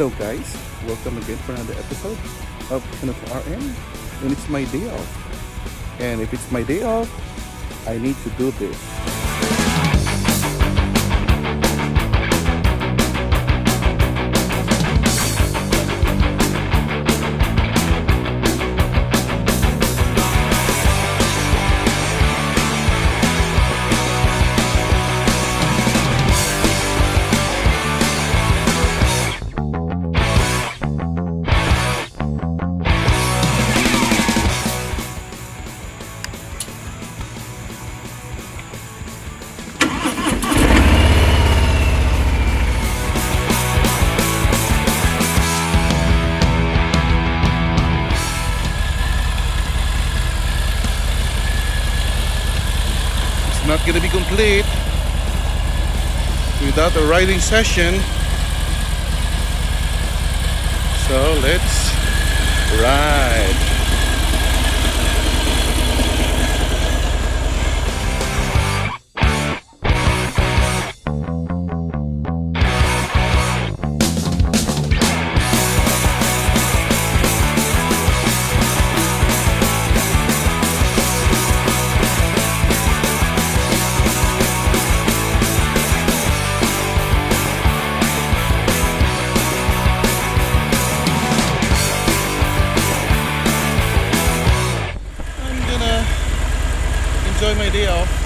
Hello guys, welcome again for another episode of Kenneth RM. And it's my day off. And if it's my day off, I need to do this. Not gonna be complete without a riding session, so let's ride. Enjoy my day off.